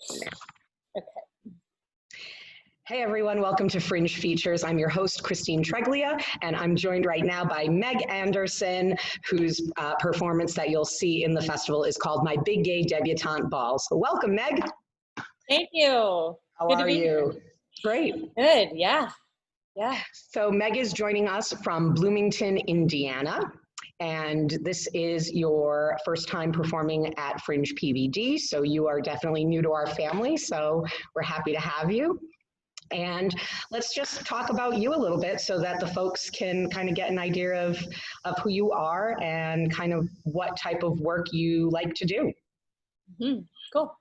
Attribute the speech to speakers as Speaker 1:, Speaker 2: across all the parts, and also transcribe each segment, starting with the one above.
Speaker 1: Okay.
Speaker 2: Hey everyone, welcome to Fringe Features. I'm your host, Christine Treglia, and I'm joined right now by Meg Anderson, whose performance that you'll see in the festival is called My Big Gay Debutante Ball. So welcome, Meg.
Speaker 1: Thank you.
Speaker 2: How
Speaker 1: Good to
Speaker 2: are
Speaker 1: be
Speaker 2: you?
Speaker 1: here.
Speaker 2: Great.
Speaker 1: Good, yeah.
Speaker 2: So Meg is joining us from Bloomington, Indiana, and this is your first time performing at Fringe PVD, so you are definitely new to our family, so we're happy to have you. And let's just talk about you a little bit so that the folks can kind of get an idea of who you are and kind of what type of work you like to do.
Speaker 1: Cool.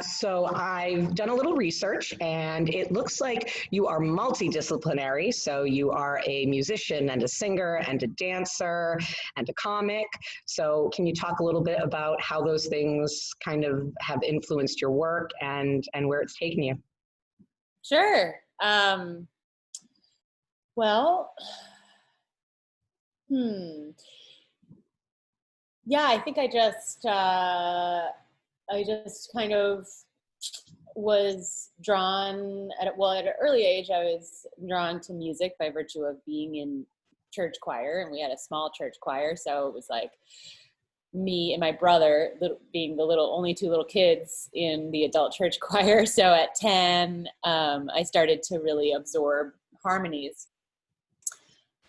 Speaker 2: So I've done a little research and it looks like you are multidisciplinary. So you are a musician and a singer and a dancer and a comic. So can you talk a little bit about how those things kind of have influenced your work and where it's taken you?
Speaker 1: Sure. Well, yeah, I think I just kind of was drawn at an early age. I was drawn to music by virtue of being in church choir, and we had a small church choir, so it was like me and my brother being the only two little kids in the adult church choir. So at 10, I started to really absorb harmonies,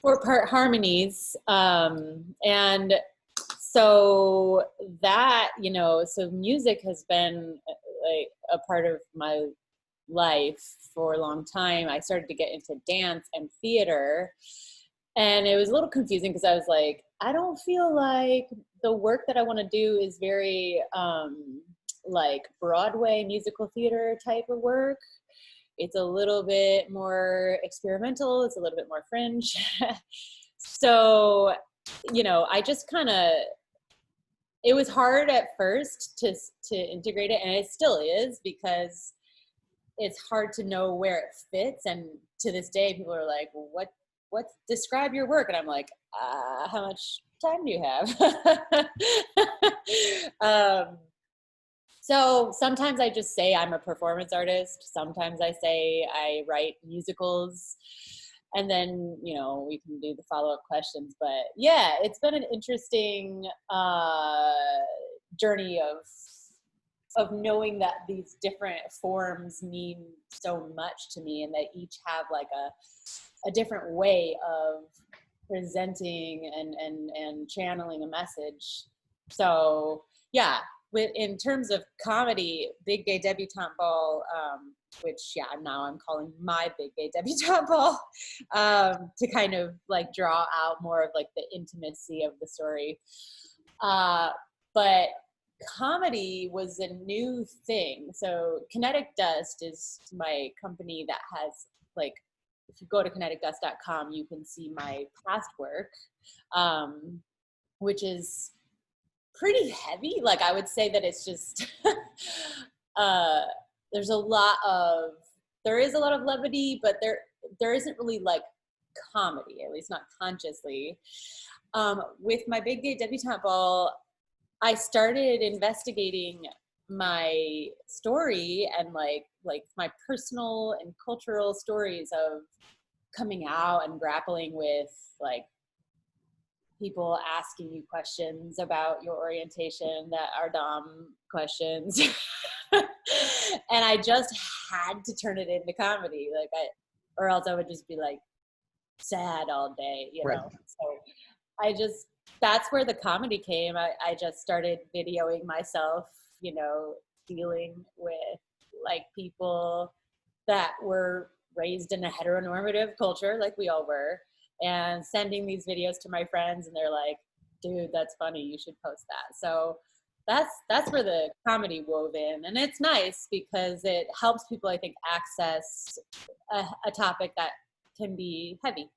Speaker 1: 4-part harmonies. And so that, so music has been like a part of my life for a long time. I started to get into dance and theater, and it was a little confusing because I was like, I don't feel like the work that I want to do is very like Broadway musical theater type of work. It's a little bit more experimental. It's a little bit more fringe. So, I just it was hard at first to integrate it, and it still is, because it's hard to know where it fits. And to this day, people are like, well, what describe your work? And I'm like, how much time do you have? So sometimes I just say I'm a performance artist. Sometimes I say I write musicals. And then, we can do the follow-up questions. But yeah, it's been an interesting journey of knowing that these different forms mean so much to me, and that each have like a different way of presenting and channeling a message. So yeah, in terms of comedy, Big Gay Debutante Ball, which now I'm calling My Big Gay Debutante Ball, to kind of like draw out more of like the intimacy of the story. But comedy was a new thing. So Kinetic Dust is my company that has, like, if you go to kineticdust.com, you can see my past work, which is pretty heavy. Like, I would say that it's just, there is a lot of levity, but there isn't really like comedy, at least not consciously. With My Big Gay Debutante Ball, I started investigating my story and like my personal and cultural stories of coming out and grappling with like people asking you questions about your orientation that are dumb questions. And I just had to turn it into comedy, or else I would just be like sad all day,
Speaker 2: Right.
Speaker 1: So that's where the comedy came. I just started videoing myself, dealing with like people that were raised in a heteronormative culture, like we all were, and sending these videos to my friends, and they're like, dude, that's funny, you should post that. So that's where the comedy wove in. And it's nice because it helps people, I think, access a topic that can be heavy.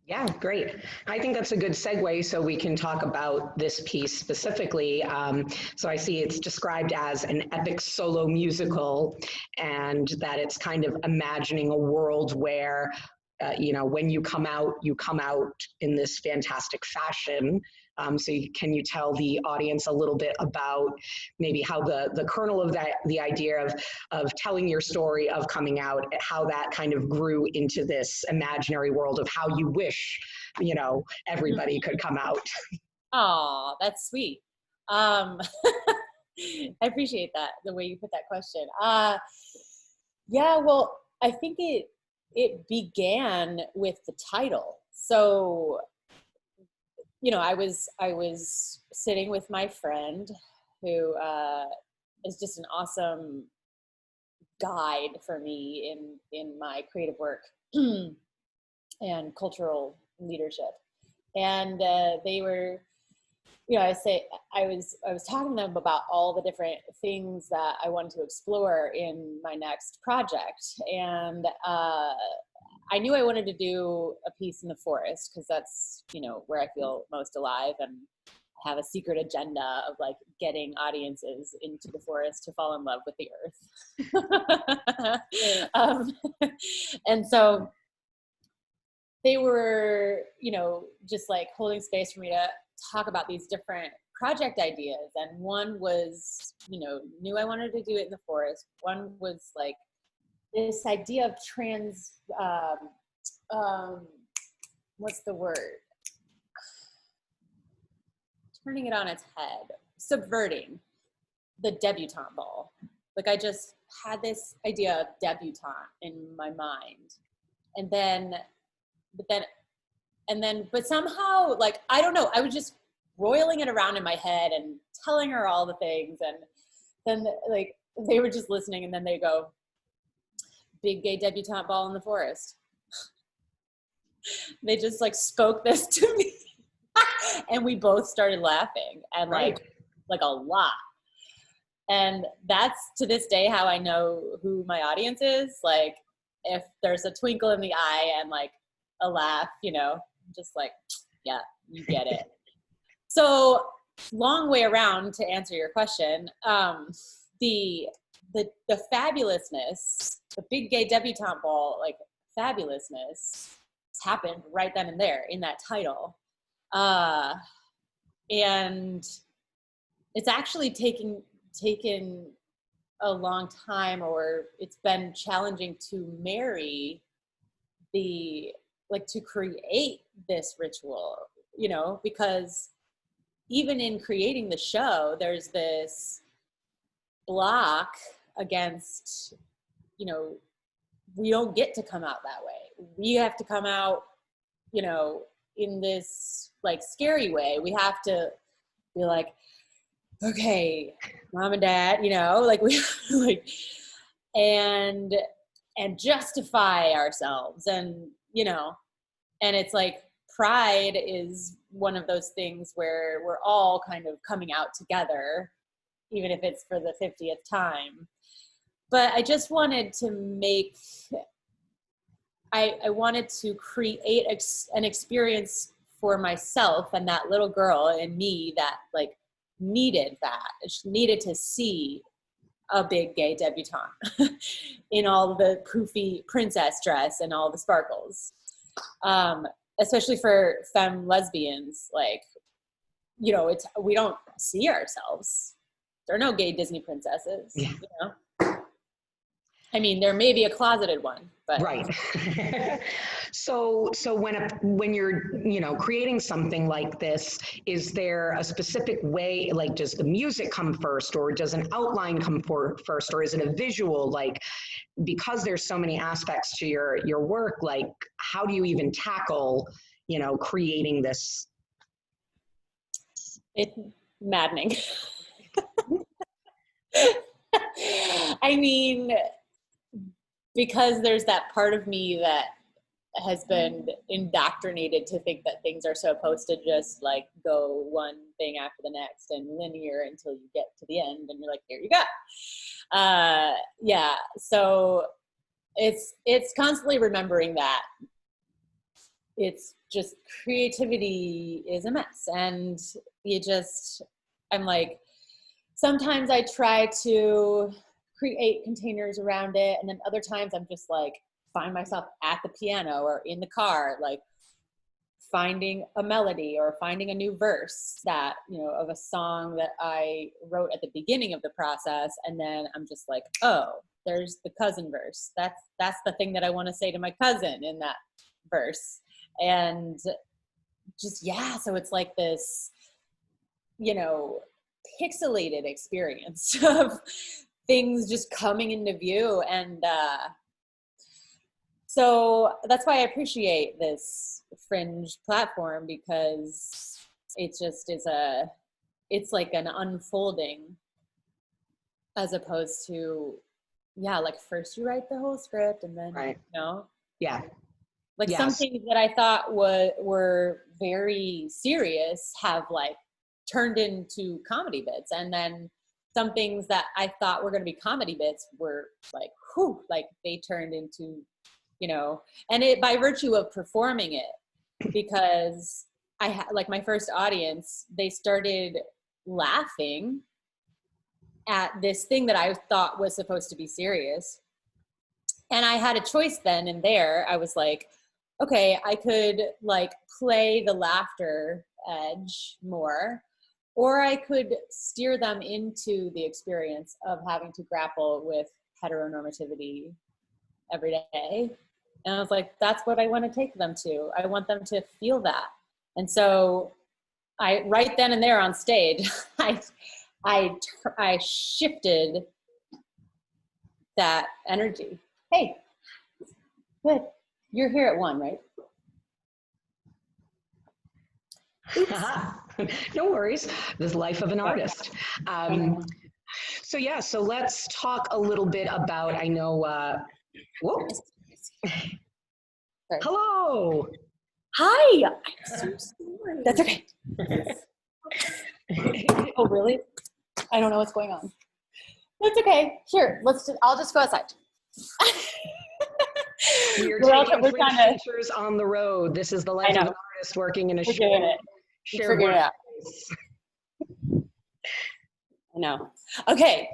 Speaker 2: Yeah, great. I think that's a good segue so we can talk about this piece specifically. So I see it's described as an epic solo musical, and that it's kind of imagining a world where, when you come out in this fantastic fashion. Can you tell the audience a little bit about maybe how the kernel of that, the idea of telling your story of coming out, how that kind of grew into this imaginary world of how you wish, everybody could come out?
Speaker 1: Oh, that's sweet. I appreciate that, the way you put that question. Yeah, well, I think it began with the title. So, I was sitting with my friend who is just an awesome guide for me in my creative work and cultural leadership. And they were, I was talking to them about all the different things that I wanted to explore in my next project. And I knew I wanted to do a piece in the forest because that's, where I feel most alive, and have a secret agenda of like getting audiences into the forest to fall in love with the earth. And so they were, just like holding space for me to talk about these different project ideas. And one was, knew I wanted to do it in the forest. One was like this idea of what's the word? Turning it on its head, subverting the debutante ball. Like I just had this idea of debutante in my mind. But somehow, like, I don't know, I was just roiling it around in my head and telling her all the things. And then like, they were just listening, and then they go, big gay debutante ball in the forest. They just like spoke this to me. And we both started laughing, and like a lot. And that's to this day how I know who my audience is. Like if there's a twinkle in the eye and like a laugh, just like, yeah, you get it. So long way around to answer your question. The fabulousness, the big gay debutante ball, like fabulousness happened right then and there in that title. And it's actually taken a long time, or it's been challenging to marry to create this ritual, because even in creating the show, there's this block against, we don't get to come out that way. We have to come out, in this like scary way. We have to be like, okay, mom and dad, like we like, and justify ourselves. And, and it's like pride is one of those things where we're all kind of coming out together, even if it's for the 50th time. But I just wanted to I wanted to create an experience for myself and that little girl in me that like needed that. She needed to see a big gay debutante in all the poofy princess dress and all the sparkles. Especially for femme lesbians, like, we don't see ourselves. There are no gay Disney princesses, I mean, there may be a closeted one, but
Speaker 2: right. So when you're creating something like this, is there a specific way? Like, does the music come first, or does an outline come first, or is it a visual? Like, because there's so many aspects to your work, like, how do you even tackle creating this?
Speaker 1: it's maddening. I mean, because there's that part of me that has been indoctrinated to think that things are supposed to just like go one thing after the next and linear until you get to the end and you're like, there you go. Yeah. So it's constantly remembering that it's just creativity is a mess. And I'm like, sometimes I try to create containers around it, and then other times I'm just like find myself at the piano or in the car like finding a melody or finding a new verse that, you know, of a song that I wrote at the beginning of the process. And then I'm just like, oh, there's the cousin verse. That's the thing that I want to say to my cousin in that verse. And just, yeah, so it's like this, you know, pixelated experience of things just coming into view. And so that's why I appreciate this Fringe platform, because it just is it's like an unfolding, as opposed to, yeah, like first you write the whole script and then,
Speaker 2: Right.
Speaker 1: you know,
Speaker 2: Yeah.
Speaker 1: like
Speaker 2: Yes.
Speaker 1: some things that I thought were very serious have like turned into comedy bits. And then some things that I thought were going to be comedy bits were like, whew, like they turned into, you know, and it by virtue of performing it, because I had like my first audience, they started laughing at this thing that I thought was supposed to be serious. And I had a choice then and there. I was like, okay, I could like play the laughter edge more, or I could steer them into the experience of having to grapple with heteronormativity every day. And I was like, that's what I want to take them to. I want them to feel that. And so I, right then and there on stage, I shifted that energy. Hey, good. You're here at 1, right?
Speaker 2: No worries. This life of an artist. So yeah, so let's talk a little bit about, I know, whoops.
Speaker 1: Sorry.
Speaker 2: Hello.
Speaker 1: Hi. I'm so sorry. That's okay. Oh, really? I don't know what's going on. That's okay. Here, I'll just go outside.
Speaker 2: We are
Speaker 1: We're
Speaker 2: taking Fringe
Speaker 1: trying to,
Speaker 2: features on the road. This is the life of an artist working in a
Speaker 1: we're doing it.
Speaker 2: shared
Speaker 1: Figure it out.
Speaker 2: workspace.
Speaker 1: I know. Okay.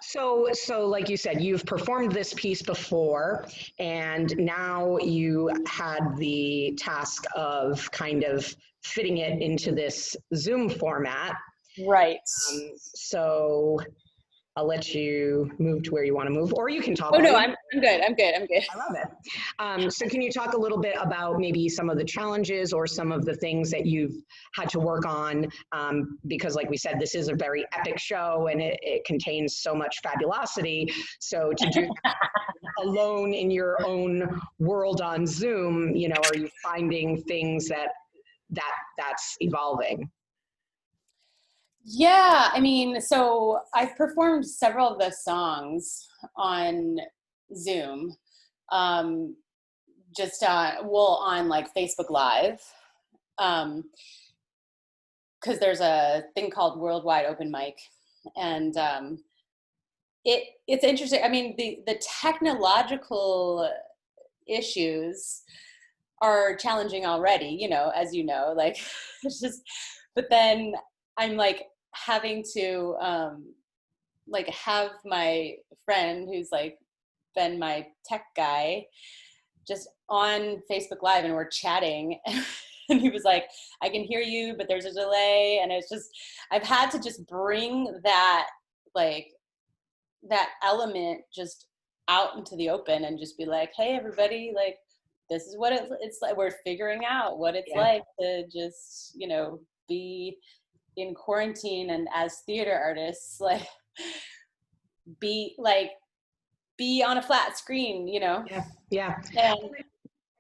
Speaker 1: So
Speaker 2: like you said, you've performed this piece before, and now you had the task of kind of fitting it into this Zoom format.
Speaker 1: right.
Speaker 2: So I'll let you move to where you want to move, or you can talk.
Speaker 1: Oh no, I'm good. I'm good.
Speaker 2: I love it. So can you talk a little bit about maybe some of the challenges or some of the things that you've had to work on? Because like we said, this is a very epic show and it contains so much fabulosity. So to do alone in your own world on Zoom, you know, are you finding things that's evolving?
Speaker 3: Yeah, I mean, so I've performed several of the songs on Zoom, just on like Facebook Live, because there's a thing called Worldwide Open Mic, and it's interesting. I mean, the technological issues are challenging already, you know, as you know, like it's just, but then I'm like having to like have my friend who's like been my tech guy just on Facebook Live, and we're chatting and he was like, I can hear you, but there's a delay. And it's just, I've had to just bring that, like that element just out into the open and just be like, hey, everybody, like, this is what it's like. We're figuring out what it's like to just, you know, be in quarantine and as theater artists, like be on a flat screen, you know?
Speaker 2: Yeah.
Speaker 3: And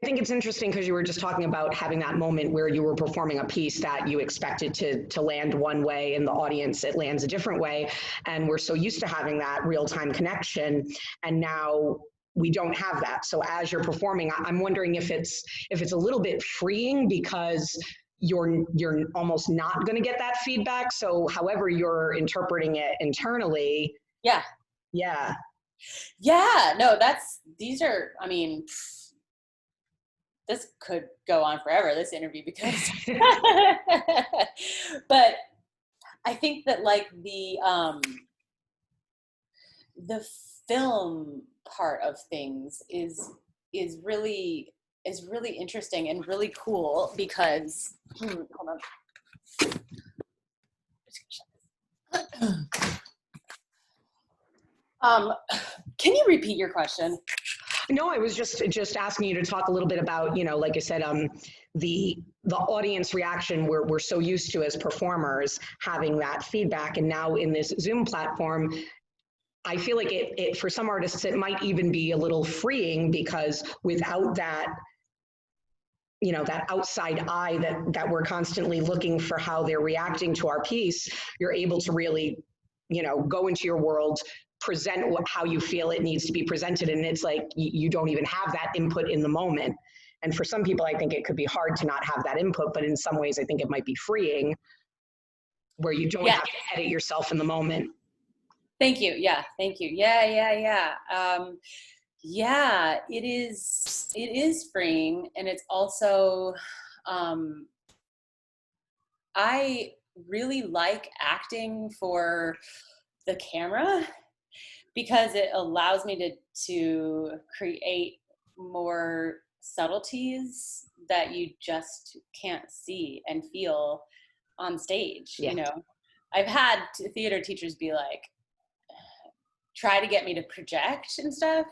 Speaker 2: I think it's interesting because you were just talking about having that moment where you were performing a piece that you expected to land one way and the audience, it lands a different way. And we're so used to having that real-time connection. And now we don't have that. So as you're performing, I'm wondering if it's a little bit freeing because you're almost not going to get that feedback. So however you're interpreting it internally.
Speaker 3: Yeah. No, these are, I mean, this could go on forever, this interview, because, but I think that like the film part of things is really is really interesting and really cool because, hold on. Can you repeat your question?
Speaker 2: No, I was just asking you to talk a little bit about, like I said, the audience reaction we're so used to as performers having that feedback, and now in this Zoom platform, I feel like it for some artists it might even be a little freeing, because without that, that outside eye that we're constantly looking for how they're reacting to our piece, you're able to really, go into your world, present how you feel it needs to be presented, and it's like you don't even have that input in the moment. And for some people, I think it could be hard to not have that input, but in some ways, I think it might be freeing, where you don't have to edit yourself in the moment.
Speaker 3: Thank you. Yeah. Thank you. Yeah. Yeah, it is freeing. And it's also, I really like acting for the camera because it allows me to create more subtleties that you just can't see and feel on stage.
Speaker 2: Yeah.
Speaker 3: I've had theater teachers be like, try to get me to project and stuff,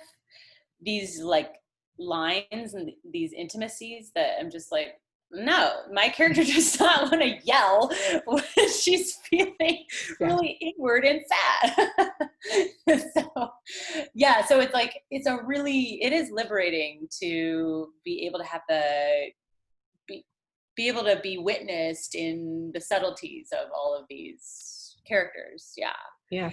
Speaker 3: these like lines and these intimacies that I'm just like, no, my character does not want to yell when she's feeling really inward and sad. So it's like, it is liberating to be able to have be able to be witnessed in the subtleties of all of these characters.
Speaker 2: Yeah.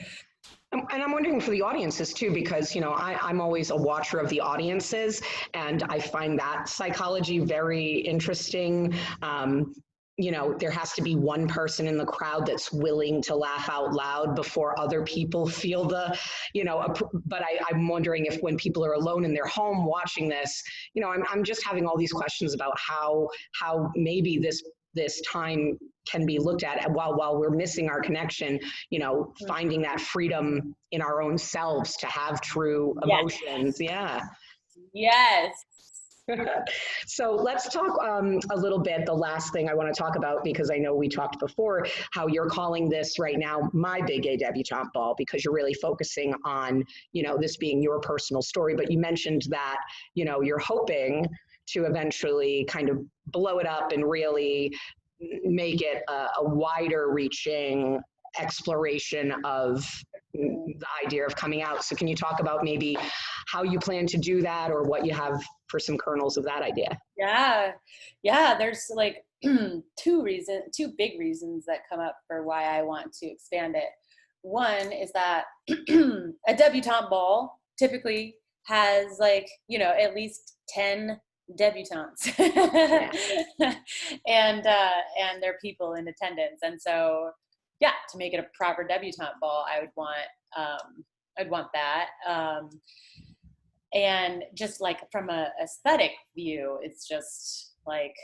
Speaker 2: And I'm wondering for the audiences too, because, I'm always a watcher of the audiences, and I find that psychology very interesting. There has to be one person in the crowd that's willing to laugh out loud before other people feel but I'm wondering if when people are alone in their home watching this, I'm just having all these questions about how maybe this time can be looked at while we're missing our connection, finding that freedom in our own selves to have true emotions.
Speaker 3: Yes.
Speaker 2: So let's talk a little bit, the last thing I want to talk about, because I know we talked before how you're calling this right now My Big Gay Debutante Ball, because you're really focusing on, this being your personal story. But you mentioned that, you're hoping to eventually kind of blow it up and really make it a wider reaching exploration of the idea of coming out. So can you talk about maybe how you plan to do that, or what you have for some kernels of that idea?
Speaker 3: Yeah. There's like two big reasons that come up for why I want to expand it. One is that a debutante ball typically has like, at least 10 debutantes and there are people in attendance. And so, to make it a proper debutante ball, I'd want that. And just like from a aesthetic view, it's just like,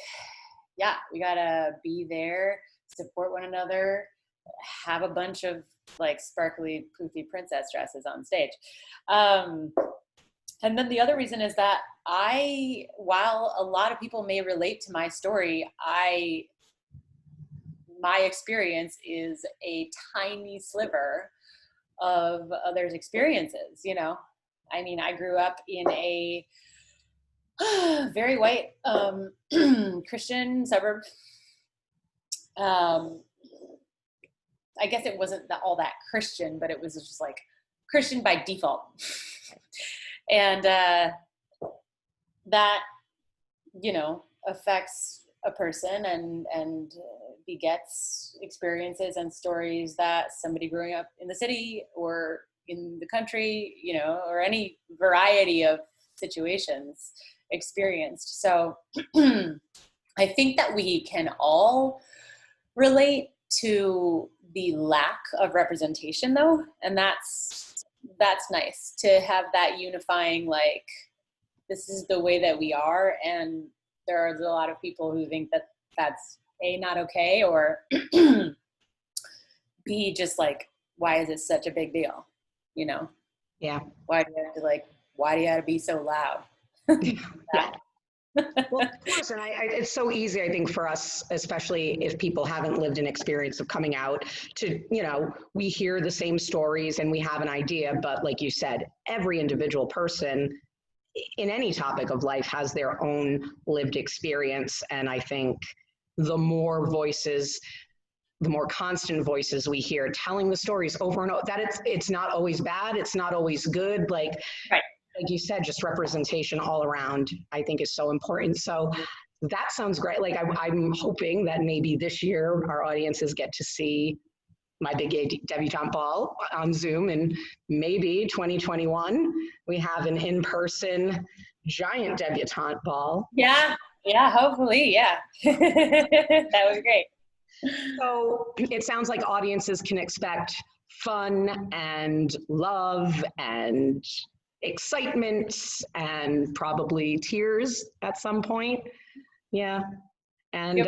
Speaker 3: we gotta be there, support one another, have a bunch of like sparkly, poofy princess dresses on stage. And then the other reason is that while a lot of people may relate to my story, my experience is a tiny sliver of others' experiences, I mean, I grew up in a very white Christian suburb. I guess it wasn't all that Christian, but it was just like Christian by default. And that, affects a person and begets experiences and stories that somebody growing up in the city or in the country, or any variety of situations experienced. So I think that we can all relate to the lack of representation though. And that's nice to have that unifying, like, this is the way that we are. And there are a lot of people who think that that's A, not okay, or B, just like, why is it such a big deal?
Speaker 2: Yeah.
Speaker 3: Why do you have to be so loud?
Speaker 2: Well, of course, and it's so easy, I think, for us, especially if people haven't lived an experience of coming out, to, we hear the same stories and we have an idea, but like you said, every individual person in any topic of life has their own lived experience. And I think the more voices, the more constant voices we hear telling the stories over and over, that it's not always bad, it's not always good, like
Speaker 3: Right.
Speaker 2: like you said, just representation all around, I think, is so important. So that sounds great. Like I'm hoping that maybe this year our audiences get to see my Big Gay Debutante Ball on Zoom, and maybe 2021 we have an in-person giant debutante ball.
Speaker 3: Yeah, hopefully, yeah. That was great.
Speaker 2: So it sounds like audiences can expect fun and love and excitement and probably tears at some point. Yeah. And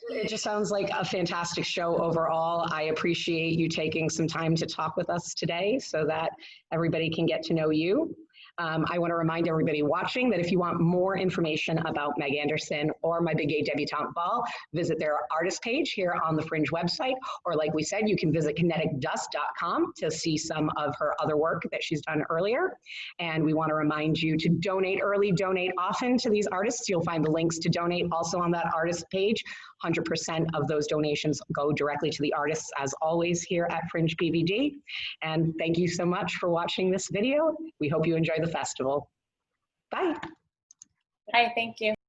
Speaker 2: it just sounds like a fantastic show overall. I appreciate you taking some time to talk with us today so that everybody can get to know you. I want to remind everybody watching that if you want more information about Meg Anderson or My Big Gay Debutante Ball, visit their artist page here on the Fringe website, or like we said, you can visit kineticdust.com to see some of her other work that she's done earlier. And we want to remind you to donate early, donate often to these artists. You'll find the links to donate also on that artist page. 100% of those donations go directly to the artists, as always, here at Fringe PVD. And thank you so much for watching this video. We hope you enjoy the festival. Bye.
Speaker 3: Hi, thank you.